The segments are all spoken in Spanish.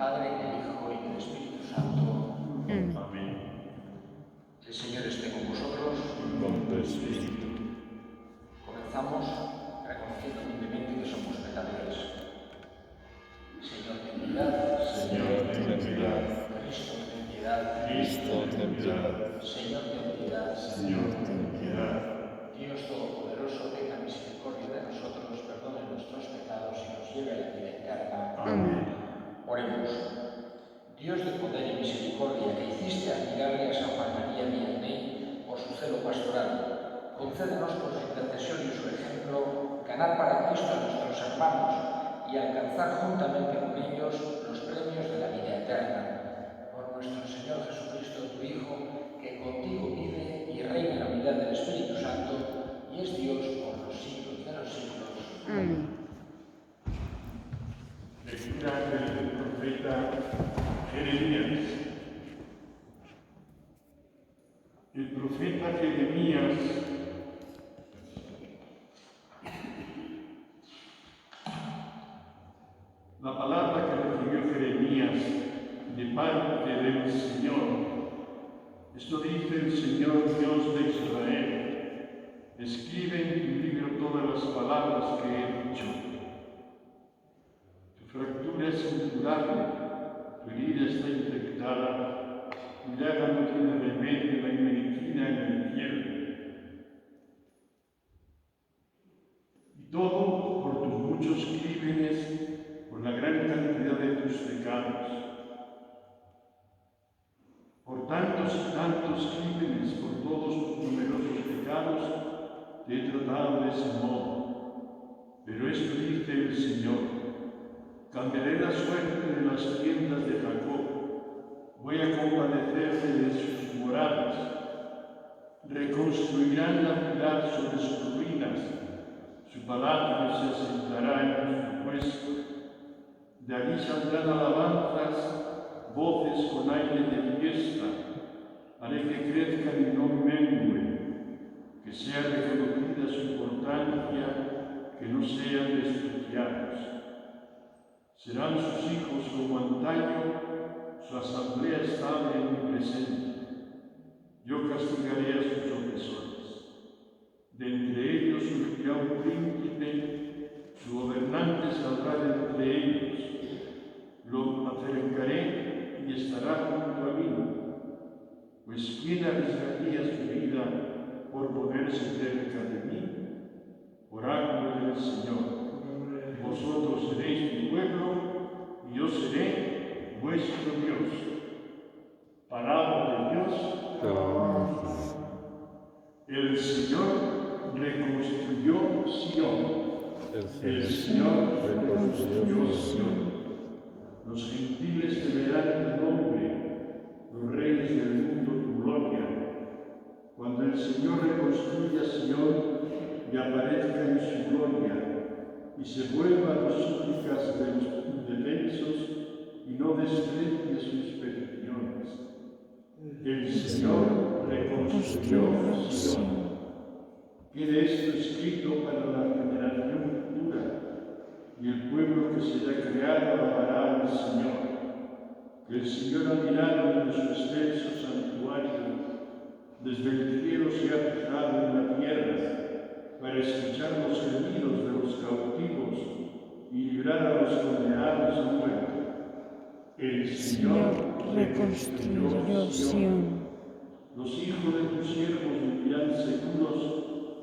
Padre, del Hijo y del Espíritu Santo. Amén. El Señor esté con vosotros. Con tu espíritu. Comenzamos reconociendo humildemente que somos pecadores. Señor, ten piedad. Señor, ten piedad. Cristo, ten piedad. Cristo, ten piedad. Señor, ten piedad. Señor, ten piedad. Dios Todopoderoso, tenga misericordia de nosotros, perdone nuestros pecados y nos lleve a la vida eterna. Amén. Oremos. Dios de poder y misericordia, que hiciste admirable a San Juan María Vianney por su celo pastoral, concédenos por su intercesión y su ejemplo ganar para Cristo a nuestros hermanos y alcanzar juntamente con ellos los premios de la vida eterna. Por nuestro Señor Jesucristo, tu Hijo, que contigo vive y reina en la unidad del Espíritu Santo y es Dios por los siglos de los siglos. Amén. Lectura del profeta Jeremías. El profeta Jeremías la palabra que recibió Jeremías de parte del Señor. Esto dice el Señor Dios de Israel: escribe en tu libro todas las palabras que he dicho. Tu fractura es incurable, tu herida está infectada, tu llaga no tiene remedio, no hay medicina en el infierno. Y todo por tus muchos crímenes, por la gran cantidad de tus pecados. Por tantos y tantos crímenes, por todos tus numerosos pecados, te he tratado de ese modo. Pero esto dice el Señor: cambiaré la suerte de las tiendas de Jacob, voy a compadecerme de sus moradas. Reconstruirán la ciudad sobre sus ruinas, su palacio se asentará en su puesto. De allí saldrán alabanzas, voces con aire de fiesta. Haré que crezcan y no mengue, que sea reconocida su importancia, que no sean despreciados. Serán sus hijos como antaño, su asamblea estable en mi presencia. Yo castigaré a sus opresores. De entre ellos surgirá un príncipe, su gobernante saldrá de entre ellos. Lo acercaré y estará junto a mí. Pues ¿quién arriesgaría su vida por ponerse cerca de mí? Oráculo del Señor. Vosotros seréis mi pueblo y yo seré vuestro Dios. Palabra de Dios. El Señor reconstruyó Sion. El Señor reconstruyó Sion. Los gentiles te verán tu nombre, los reyes del mundo tu gloria. Cuando el Señor reconstruya Sion y aparezca en su gloria, y se vuelva a las súplicas de los indefensos y no desprecie sus peticiones. El Señor reconstruyó Sion. Quede esto escrito para la generación futura, y el pueblo que será creado alabará al Señor. Que el Señor ha mirado desde su excelso santuario, desde el cielo se ha fijado en la tierra, para escuchar los gemidos de los cautivos y librar a los condenados a muerte. El Señor reconstruyó Sion. Los hijos de tus siervos vivirán seguros,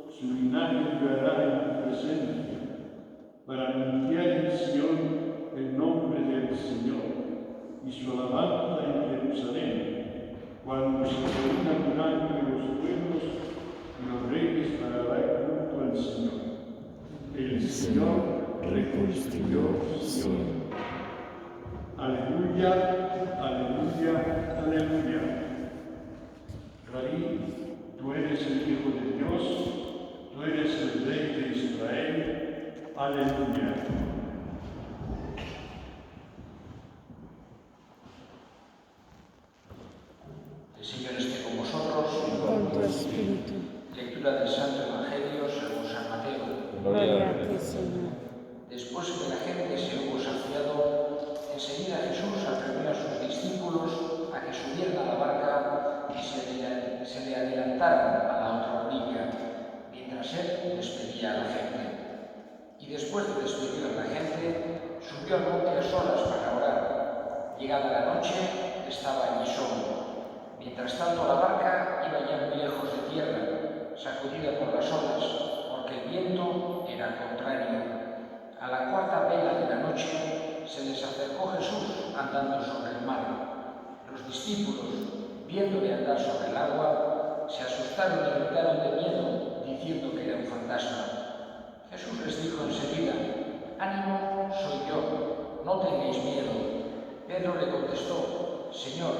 su linaje durará en tu presencia, para anunciar en Sion el nombre del Señor y su alabanza en Jerusalén, cuando se reúnan delante los pueblos y los reyes para dar culto al Señor. El Señor reconstruyó Sion. Aleluya, aleluya, aleluya. Rabí, tú eres el Hijo de Dios, tú eres el Rey de Israel. Aleluya. El Señor esté con vosotros. Con tu espíritu. Lectura del Santo Evangelio según San Mateo. Gloria a ti, Señor. Después que la gente se hubo saciado, enseguida Jesús adelantaron a la otra orilla, mientras él despedía a la gente. Y después de despedir a la gente, subió al monte a solas para orar. Llegada la noche, estaba allí solo. Mientras tanto, la barca iba ya muy lejos de tierra, sacudida por las olas, porque el viento era contrario. A la cuarta vela de la noche se les acercó Jesús andando sobre el mar. Los discípulos, viéndole andar sobre el agua, se asustaron y gritaron de miedo, diciendo que era un fantasma. Jesús les dijo enseguida: «Ánimo, soy yo, no tengáis miedo». Pedro le contestó: «Señor,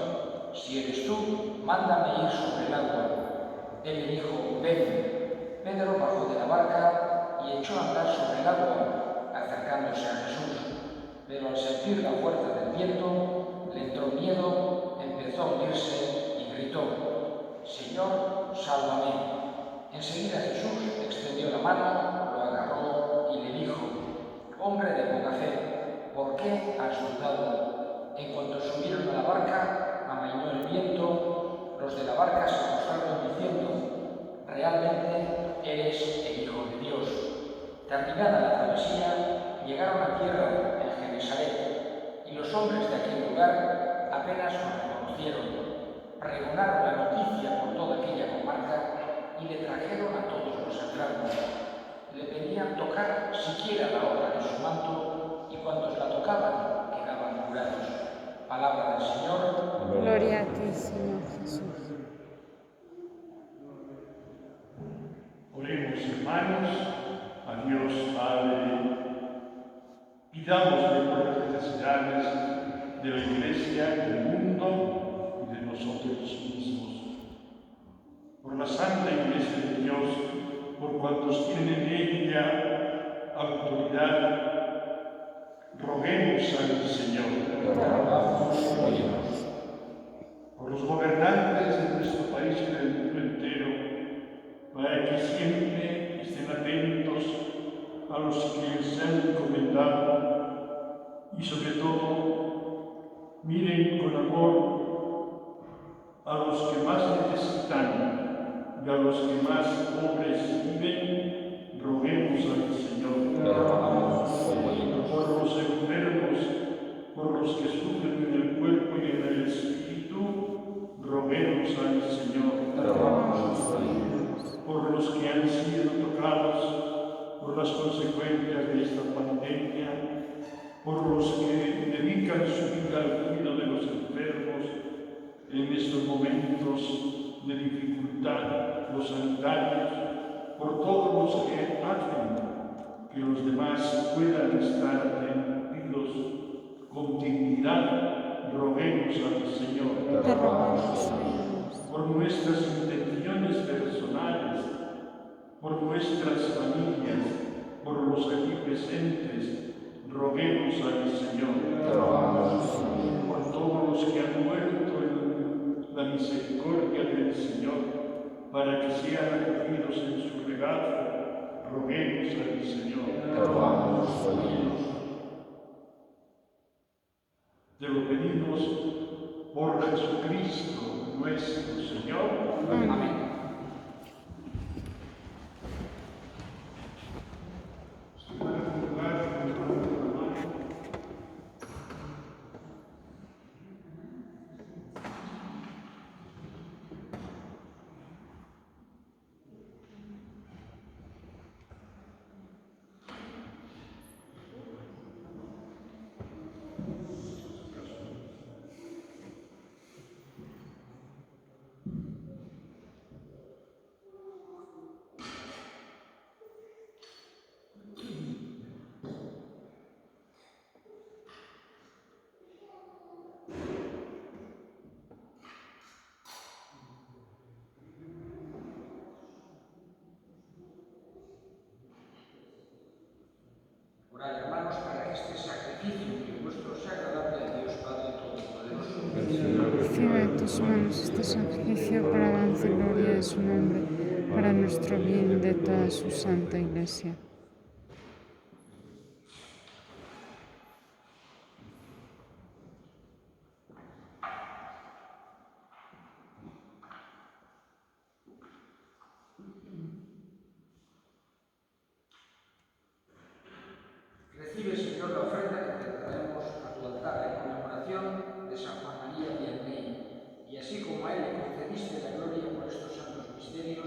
si eres tú, mándame ir sobre el agua». Él le dijo: «Ven». Pedro bajó de la barca y echó a andar sobre el agua, acercándose a Jesús. Pero al sentir la fuerza del viento, le entró miedo, empezó a hundirse y gritó: «Señor, sálvame». Enseguida Jesús extendió la mano, lo agarró y le dijo: «Hombre de poca fe, ¿por qué has dudado?». En cuanto subieron a la barca, amainó el viento. Los de la barca se postraron diciendo: «Realmente eres el Hijo de Dios». Terminada la travesía, llegaron a tierra en Genesaret, y los hombres de aquel lugar apenas lo reconocieron. Pregonaron la noticia por toda aquella comarca y le trajeron a todos los enfermos. Le pedían tocar siquiera la obra de su manto, y cuantos la tocaban quedaban curados. Palabra del Señor. Gloria a ti, Señor Jesús. Oremos, hermanos, a Dios Padre. Pidámosle por las necesidades de la Iglesia, del mundo y de nosotros mismos. Por la Santa Iglesia de Dios, por cuantos tienen en ella autoridad, roguemos al Señor. Por los gobernantes de nuestro país y del mundo entero, para que siempre estén atentos a los que se han encomendado y sobre todo miren con amor a los que más necesitan y a los que más pobres viven, roguemos al Señor. Por los enfermos, por los que sufren en el cuerpo y en el espíritu, roguemos al Señor. Por los que han sido tocados por las consecuencias de esta pandemia, por los que dedican su vida al cuidado de los enfermos en estos momentos de dificultad, los sanitarios, por todos los que hacen que los demás puedan estar atendidos con dignidad, roguemos al Señor. Te rogamos, Por nuestras intenciones personales, por nuestras familias, por los aquí presentes, roguemos al Señor. Por todos los que han muerto en la misericordia del Señor, para que sean acogidos en su regazo, roguemos al Señor. Te lo pedimos por Jesucristo nuestro Señor. Amén. Orad, hermanos, para que este sacrificio que vuestro sea agradable a Dios Padre Todopoderoso. Recibe en tus manos este sacrificio para alabanza y gloria de su nombre, para nuestro bien y de toda su santa Iglesia. Recibe, Señor, la ofrenda que te traemos a tu altar en conmemoración de San Juan María Vianney, y así como a él le concediste la gloria por estos santos misterios,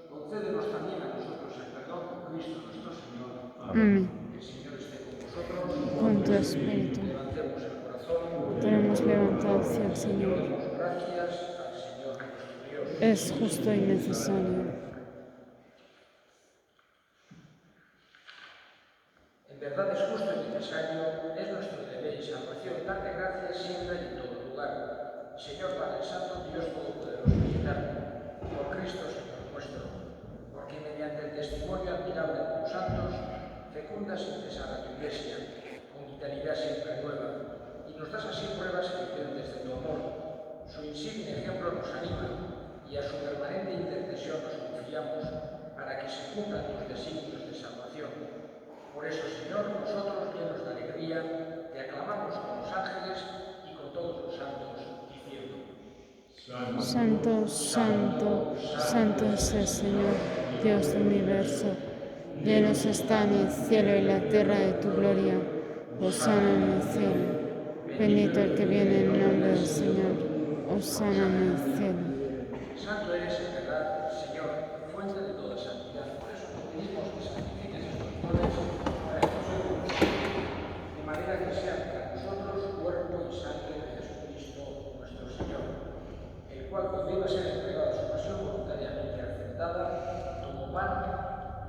concédenos también a nosotros el perdón por Cristo nuestro Señor. Amén. Que el Señor esté con vosotros. Con tu espíritu. Levantemos el corazón. Tenemos levantado hacia el Señor. Demos gracias al Señor nuestro Dios. Es justo y necesario. En verdad es justo y necesario, es nuestro deber y salvación darte gracias siempre y en todo lugar. Señor Padre Santo, Dios Todopoderoso y Eterno, por Cristo Señor nuestro, porque mediante el testimonio admirable de tus santos, fecundas sin cesar a tu Iglesia, con vitalidad siempre nueva, y nos das así pruebas evidentes de tu amor. Su insigne ejemplo nos anima, y a su permanente intercesión nos confiamos, para que se cumplan tus designios de salvación. Por eso, Señor, nosotros, llenos de alegría, te aclamamos con los ángeles y con todos los santos, diciendo: Santo, santo, santo es el Señor, Dios del universo. Llenos están el cielo y la tierra de tu gloria. Hosana en el cielo. Bendito el que viene en nombre del Señor. Hosana en el cielo. Santo eres en verdad, Señor, fuente de toda santidad. Por eso te pedimos que santifiques estos dones para estos segundos, de manera que sean para nosotros cuerpo y sangre de Jesucristo nuestro Señor, el cual, cuando iba a ser entregado a su pasión voluntariamente aceptada, tomó pan,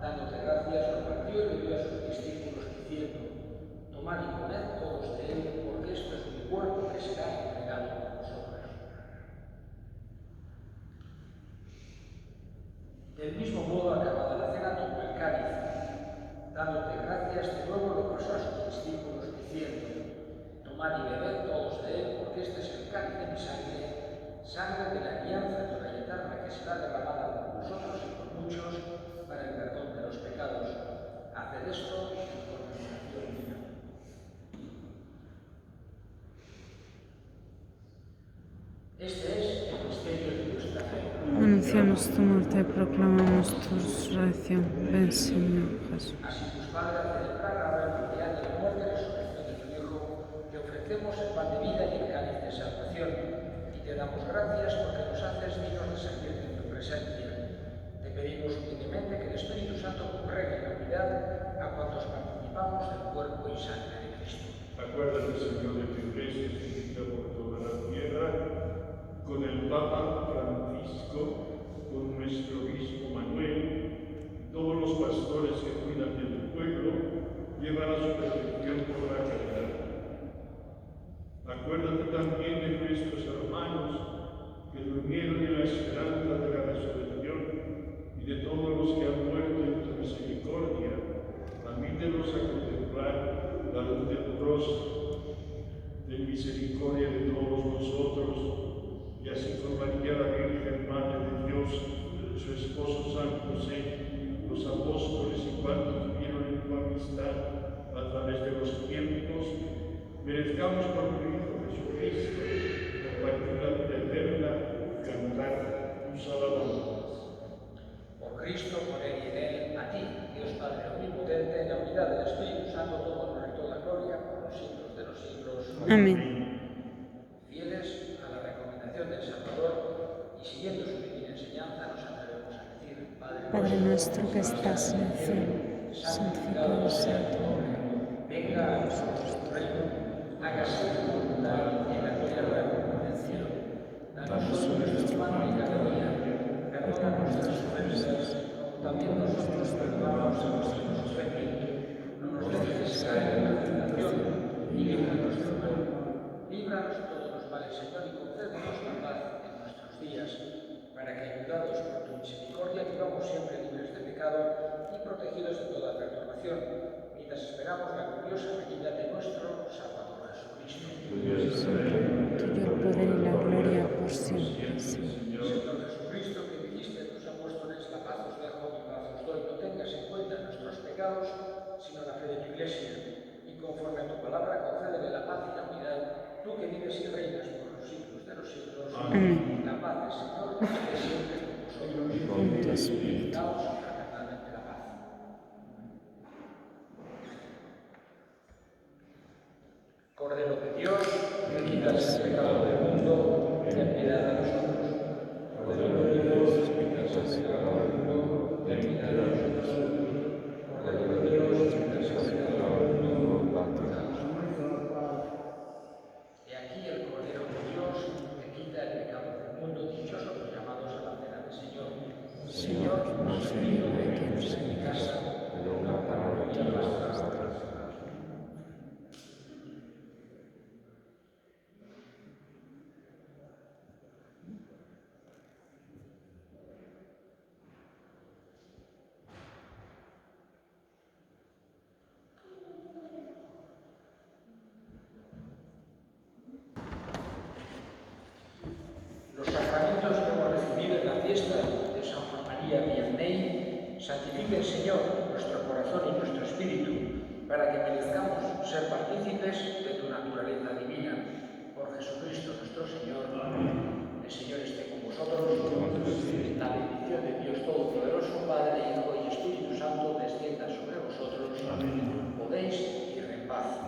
dándote gracias, lo partió y le dio a sus discípulos, diciendo: tomad y comed todos de él, porque esto es mi cuerpo que será entregado por vosotros. Del mismo modo, acabada la cena, tomó el cáliz. Dándote gracias, de nuevo lo pasó a sus discípulos, diciendo: tomad y bebed todos de él, porque este es el cáliz de mi sangre, sangre de la alianza eterna y eterna, que será derramada por vosotros y por muchos para el perdón de los pecados. Haced esto en conmemoración mía. Este es el misterio de nuestra fe. Anunciamos tu muerte y proclamamos tu resurrección. Ven, Señor Jesús. Así pues, Padre, al celebrar ahora el memorial de la muerte y resurrección de tu Hijo, te ofrecemos el pan de vida y el cáliz de salvación, y te damos gracias porque nos haces dignos de servirte en tu presencia. Te pedimos humildemente que el Espíritu Santo congregue en la unidad a cuantos participamos del cuerpo y sangre de Cristo. Acuérdate, Señor, de tu iglesia extendida por toda la tierra, con el Papa Francisco, con nuestro obispo Manuel, todos los pastores que cuidan de tu pueblo, llevan a su perfección por la caridad. Acuérdate también de nuestros hermanos que durmieron en la esperanza de la resurrección y de todos los que han muerto en tu misericordia. Admítelos a contemplar la luz del rostro. Ten misericordia de todos nosotros, y así con María la Virgen, Madre de Dios, su esposo San José, los apóstoles y cuantos vivieron en tu amistad a través de los tiempos, merezcamos por tu Hijo Jesucristo, compartir la vida eterna, cantar tus alabanzas. Por Cristo, por él y en él, a ti, Dios Padre omnipotente, en la unidad del Espíritu Santo, todo honor y toda gloria, por los siglos de los siglos. Amén. Fieles a la recomendación del Salvador y siguiendo su divina enseñanza, nos atrevemos a decir: Padre nuestro que estás en el cielo, santificado sea tu nombre. venga a nosotros tu reino, hágase tu voluntad en la tierra como en el cielo. Danos hoy nuestro pan de cada día, perdona nuestras ofensas, como también nosotros perdonamos a los que nos ofenden. No nos dejes caer en la tentación y líbranos del mal. Líbranos de todos los males, Señor, y concédenos la paz en nuestros días, para que, ayudados por tu misericordia, vivamos siempre libres de pecado y protegidos de toda perturbación, mientras esperamos la gloriosa venida de nuestro Salvador Jesucristo. Tuyo el poder y la gloria por siempre. Señor Jesucristo, que dijiste a tus apóstoles: la paz os dejo, mi paz os doy, no tengas en cuenta nuestros pecados, sino la fe de tu Iglesia, y conforme a tu palabra, concédele la paz y la unidad, tú que vives y reinas por los siglos de los siglos. Amén. La paz del Señor esté siempre con vosotros. Con tu espíritu. Daos fraternalmente la paz. Cordero de Dios, que quitas el pecado del mundo, ten piedad de nosotros. Cordero de Dios, que quitas el pecado del mundo, ten piedad de nosotros. Cordero de Dios, que quitas el pecado del mundo, ten piedad de nosotros. He aquí el Cordero de Dios, que quita el pecado del mundo. Dichosos los llamados a la cena del Señor. Señor, no soy digno de que entres en mi casa, pero una palabra mía bastará. Los sacramentos que hemos recibido en la fiesta de San Juan María Vianney santifiquen, Señor, nuestro corazón y nuestro espíritu, para que merezcamos ser partícipes de tu naturaleza divina. Por Jesucristo nuestro Señor. El Señor esté con vosotros. La bendición de Dios Todopoderoso, Padre, Hijo y Espíritu Santo, descienda sobre vosotros. Podéis ir en paz.